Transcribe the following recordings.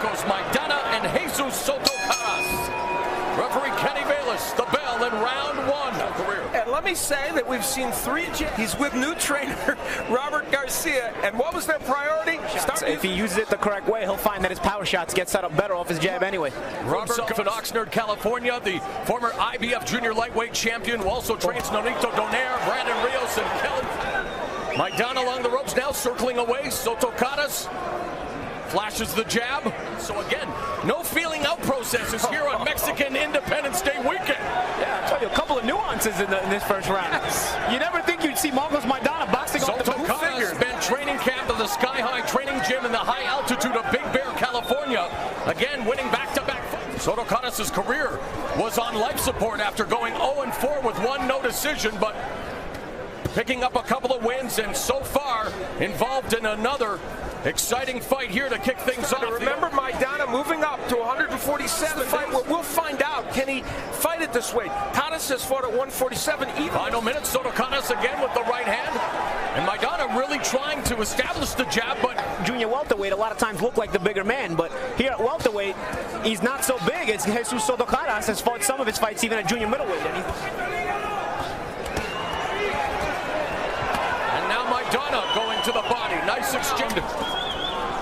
Marcos Maidana and Jesus Soto Karass. Referee Kenny Bayless, the bell in round 1. Career. And let me say that we've seen 3 jabs. He's with new trainer Robert Garcia, and what was their priority? If he uses it the correct way, he'll find that his power shots get set up better off his jab anyway. Robert from Oxnard, California, the former IBF junior lightweight champion, who also trains Nonito Donaire, Brandon Rios, and Kelly. Maidana along the ropes now, circling away. Soto Karass flashes the jab. So again, no feeling out processes here on Mexican Independence Day weekend. Yeah, I'll tell you a couple of nuances in this first round. You never think you'd see Marcos Maidana boxing off the Soto Karass spent training camp at the Sky High training gym in the high altitude of Big Bear, California. Again, winning back-to-back fights. Soto Karass' career was on life support after going 0-4 with 1 no decision, but picking up a couple of wins and so far involved in another exciting fight here to kick things off. Remember Maidana moving up to 147 fight. We'll find out. Can he fight it this way? Karass has fought at 147 even. Final minute, Soto Karass again with the right hand. And Maidana really trying to establish the jab, but junior welterweight a lot of times look like the bigger man, but here at welterweight, he's not so big as Jesus Soto Karass has fought some of his fights even at junior middleweight. And now Maidana going to the body. Nice exchange.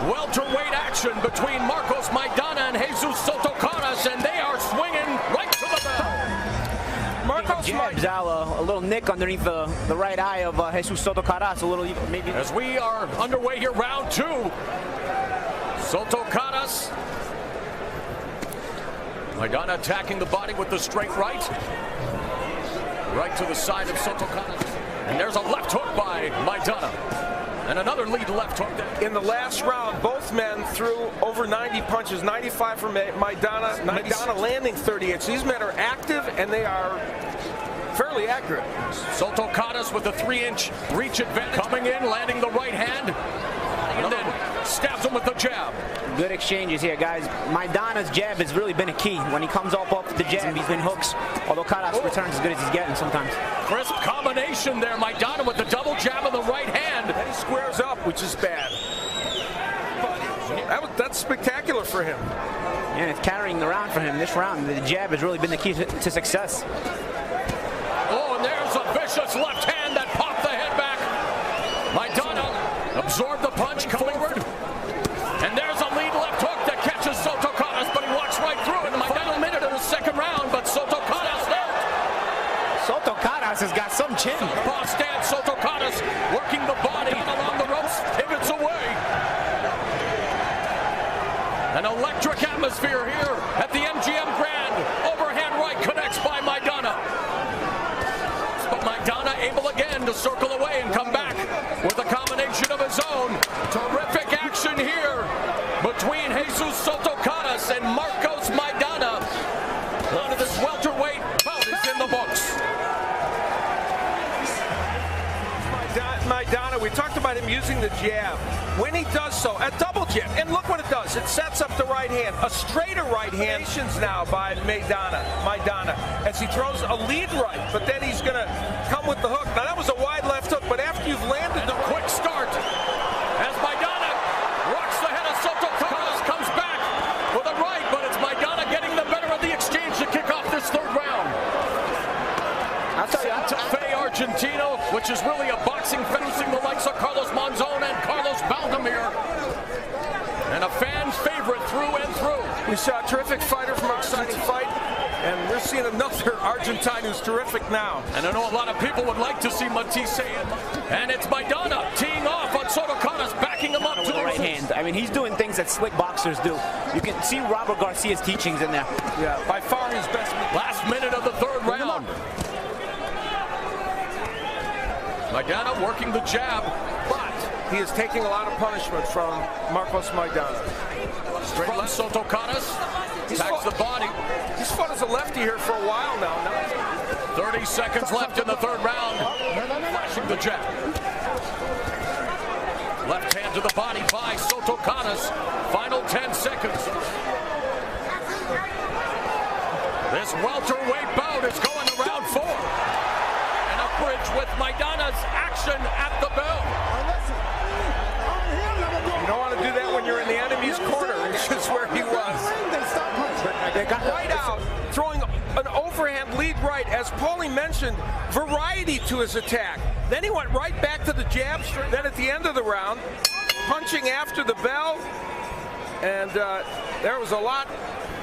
Welterweight action between Marcos Maidana and Jesus Soto Karass, and they are swinging right to the bell. Marcos jabs a little nick underneath the right eye of Jesus Soto Karass, a little maybe. As we are underway here, round 2. Soto Karass. Maidana attacking the body with the straight right. Right to the side of Soto Karass. And there's a left hook by Maidana. And another lead left hook there. In the last round, both men threw over 90 punches, 95 for Maidana. Maidana landing 38. So these men are active and they are fairly accurate. Soto Karass with a 3-inch reach advantage. Coming in, landing the right hand. And then stabs him with the jab. Good exchanges here, guys. Maidana's jab has really been a key. When he comes off the jab, he's been hooks. Although Karass returns as good as he's getting sometimes. Crisp combination there. Maidana with the double jab of the right hand. And he squares up, which is bad. That's spectacular for him. Yeah, it's carrying the round for him. This round, the jab has really been the key to success. Oh, and there's a vicious left hand that popped the head back. Maidana absorbed the punch, come forward. And there's a lead left hook that catches Soto Karass, but he walks right through it in the final minute of the second round, but Soto Karass out. Soto Karass has got some chin. Cross stance, Soto Karass working the body along the ropes, pivots away. An electric atmosphere here at the MGM Grand. Overhand right connects by Maidana. But Maidana able again to circle away and come back with a combination of his own. Terrific action here between Jesus Soto Karass and Marcos Maidana. One of this welterweight bout is in the books. Maidana, we talked about him using the jab. When he does so, a double jab, and look what it does. It sets up the right hand, a straighter right hand now by Maidana, as he throws a lead right, but then he's going to come with the hook. Now, that was a wide left hook, but after you've landed the quick start, as Maidana rocks the head of Soto Karass, comes back with a right, but it's Maidana getting the better of the exchange to kick off this third round. I'll tell you, Argentina, which is really a boxing fencing the likes of Carlos Monzon and Carlos Valdemir. And a fan favorite through and through. We saw a terrific fighter from our exciting fight, and we're seeing another Argentine who's terrific now. And I know a lot of people would like to see Matisse in. And it's Maidana teeing off on Soto Karass, backing him up to the right hand. I mean, he's doing things that slick boxers do. You can see Robert Garcia's teachings in there. Yeah, by far his best. Last minute of the third round. Maidana working the jab, but he is taking a lot of punishment from Marcos Maidana. Straight left, Soto Karass attacks the body. He's fought as a lefty here for a while now. 30 seconds left in the third round. Flashing the jab. Left hand to the body by Soto Karass. Final 10 seconds. This welterweight bout is going to round 4. And a bridge with Maidana's action at the bell. You don't want to do that when you're in the enemy's corner, which is where as Paulie mentioned, variety to his attack. Then he went right back to the jab. Then at the end of the round, punching after the bell. And there was a lot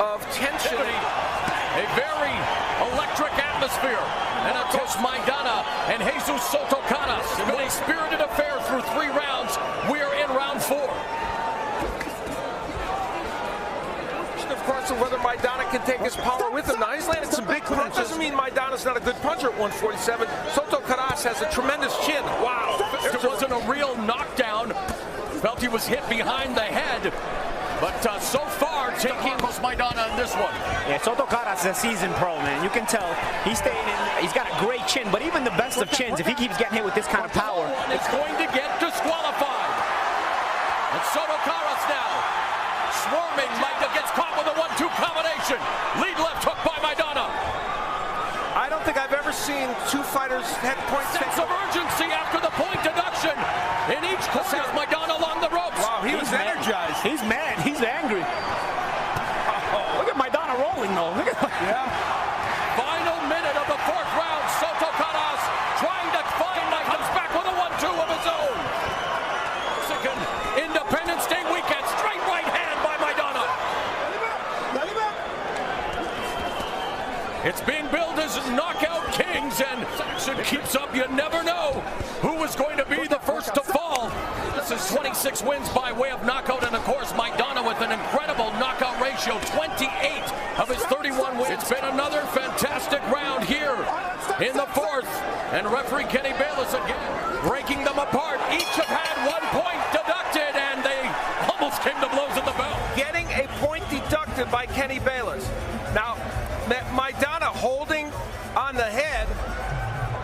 of tension. A very electric atmosphere. And of course, Maidana and Jesus Soto Karass. It's been a spirited affair through 3 rounds. We are in round 4. Of course, of whether Maidana can take his power with him. Now, he's landed some big punches. Doesn't mean Maidana's not a good puncher at 147. Soto Karass has a tremendous chin. Wow. It wasn't a real knockdown. Felt he was hit behind the head. But so far, taking Maidana in this one. Yeah, Soto Karass is a seasoned pro, man. You can tell he's staying in. He's got a great chin, but even the best of chins, if he keeps getting hit with this kind of power, it's going to get disqualified. And Soto Karass now swarming. Maidana gets caught with a 1-2 combination. Lead left hook by Maidana. I don't think I've ever seen 2 fighters have point sense of urgency after the point deduction. In each corner, Maidana along the ropes. Wow, he's energized. He's mad. He's angry. Look at Maidana rolling, though. Look at Final minute of the 4th round. Soto Karass trying to find Mike. Comes back with a 1-2 of his own. Mexican Independence Day weekend. Straight right hand by Maidana. It's being billed as Knockout Kings, and action keeps up. You never know who is going to be the first to fall. This is 26 wins by way of knockout, and of course Maidana with an incredible knockout ratio, 28 of his 31 wins. It's been another fantastic round here in the 4th, and referee Kenny Bayless again breaking them apart. Each have had 1 point deducted, and they almost came to blows at the bell. Getting a point deducted by Kenny Bayless. Now, Maidana holding on the head.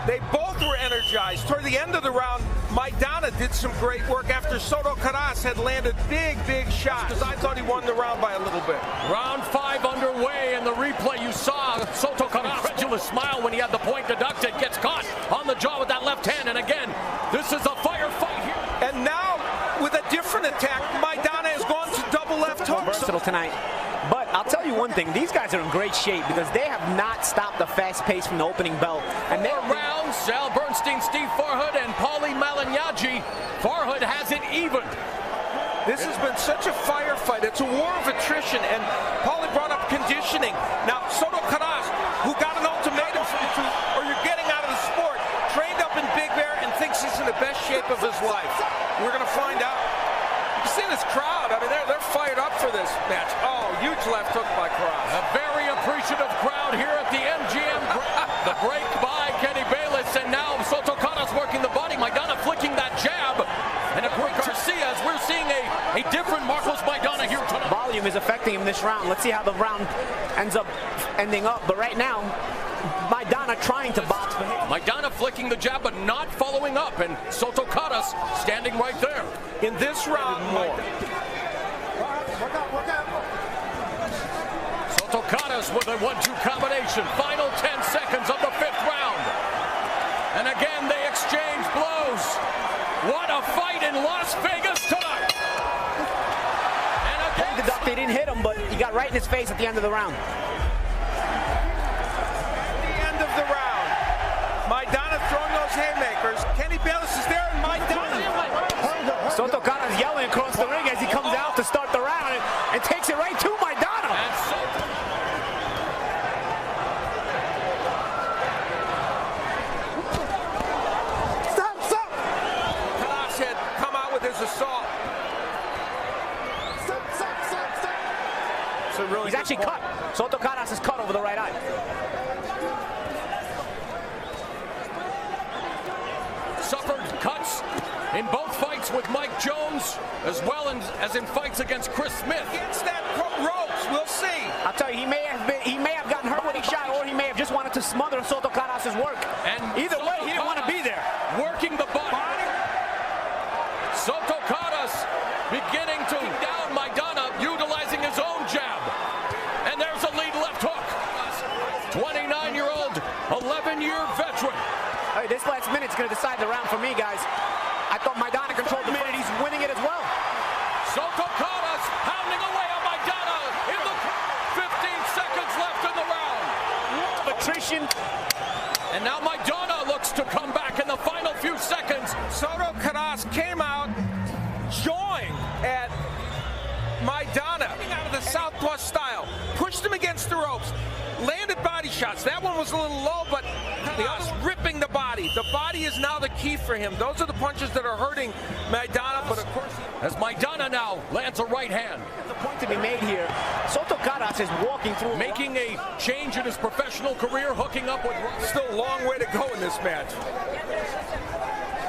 They both were energized. Toward the end of the round, Maidana did some great work after Soto Karass had landed big shots. Because I thought he won the round by a little bit. Round 5 underway. In the replay, you saw Soto Karass' incredulous smile when he had the point deducted. Gets caught on the jaw with that left hand. And again, this is a firefight here. And now, with a different attack, Maidana has gone to double left hooks. Versatile tonight. But I'll tell you one thing, these guys are in great shape because they have not stopped the fast pace from the opening bell. And 4 rounds, Sal Bernstein, Steve Farhood, and Paulie Malignaggi. Farhood has it even. This has been such a firefight. It's a war of attrition, and Paulie brought up conditioning. Now, Soto Karass, who got an ultimatum from the truth, or you're getting out of the sport, trained up in Big Bear and thinks he's in the best shape of his life. We're going to find out. You see this crowd, I mean, they're fired up for this match. Oh, huge left hook by Karass. A very appreciative crowd here at the MGM. The break by Kenny Bayless, and now Soto Karass working the body. Maidana flicking that jab. And a quick Garcia, as we're seeing a different Marcos Maidana here tonight. Volume is affecting him this round. Let's see how the round ends up ending up. But right now, Maidana trying to box for him. Maidana flicking the jab, but not following up. And Soto Karass standing right there. In this round, more. Soto Karass with a 1-2 combination. Final 10 seconds of the 5th round. And again, they exchange blows. What a fight in Las Vegas tonight. And again, They didn't hit him, but he got right in his face at the end of the round. The end of the round. Maidana throwing those haymakers. Kenny Bayless is there, and Maidana. Soto Karass yelling across the ring as he comes out to start the round and takes it right to Maidana. and Soto. Stop! Karass had come out with his assault. So really He's actually cut. Soto Karass is cut over the right eye. Suffered cuts in both fights with Mike Jones, as well as in fights against Chris Smith. Against that ropes, we'll see. I'll tell you, he may have gotten hurt when he shot, or he may have just wanted to smother Soto Karass' work. And either way, he didn't want to be there. Working the body. Soto Karass beginning to down Maidana, utilizing his own jab. And there's a lead left hook. 29-year-old, 11-year veteran. Hey, this last minute's going to decide the round for me, guys. I thought Maidana controlled the minute. He's winning it as well. Soto Karass pounding away on Maidana in the 15 seconds left in the round. Attrition And now Maidana looks to come back in the final few seconds. Soto Karass came out, joined at Maidana out of the Southwest style, pushed him against the ropes, landed body shots. That one was a little low, but the other ripping the body. The body is now the key for him. Those are the punches that are hurting Maidana, but of course... As Maidana now lands a right hand. The point to be made here, Soto Karass is walking through... Making a change in his professional career, hooking up with... Still a long way to go in this match.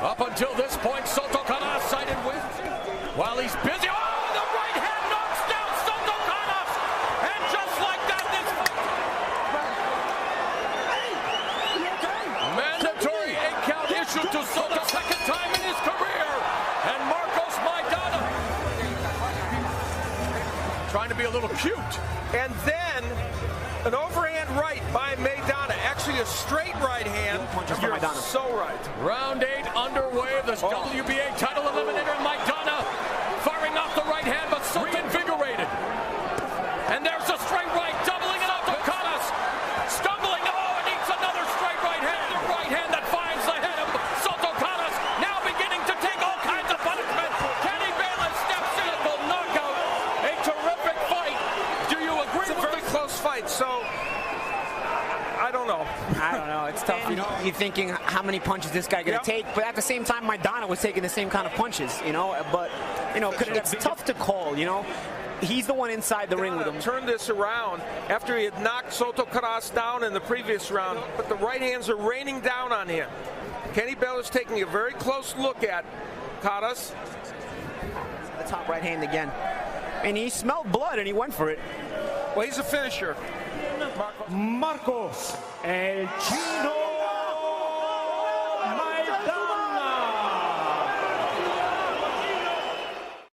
Up until this point, Soto Karass sided with... While he's busy... Oh, the right hand knocks down Soto Karass! And just like that, this... Mandatory 8-count issued to Soto, second time in his career. And Maidana trying to be a little cute. And then an overhand right by Maidana. Actually a straight right hand. You're so right. Round 8 underway. This WBA title eliminator, Maidana, firing off the right hand, but so reinvigorated. And there's a straight right, doubling it up to Karass. Stumbling. Oh, and eats another straight right hand. The right hand that finds the head of Soto Karass. Now beginning to take all kinds of punishment. Kenny Bayless steps in. Will knock out. A terrific fight. Do you agree? It's a very close fight, so I don't know. I don't know. It's tough. You know, you're thinking how many punches this guy gonna take, but at the same time, Maidana was taking the same kind of punches. You know, but you know, it's tough to call. You know, he's the one inside the ring with him. Turned this around after he had knocked Soto Karass down in the previous round, but the right hands are raining down on him. Kenny Bayless taking a very close look at Karass. The top right hand again, and he smelled blood and he went for it. Well, he's a finisher. Marcos, El Chino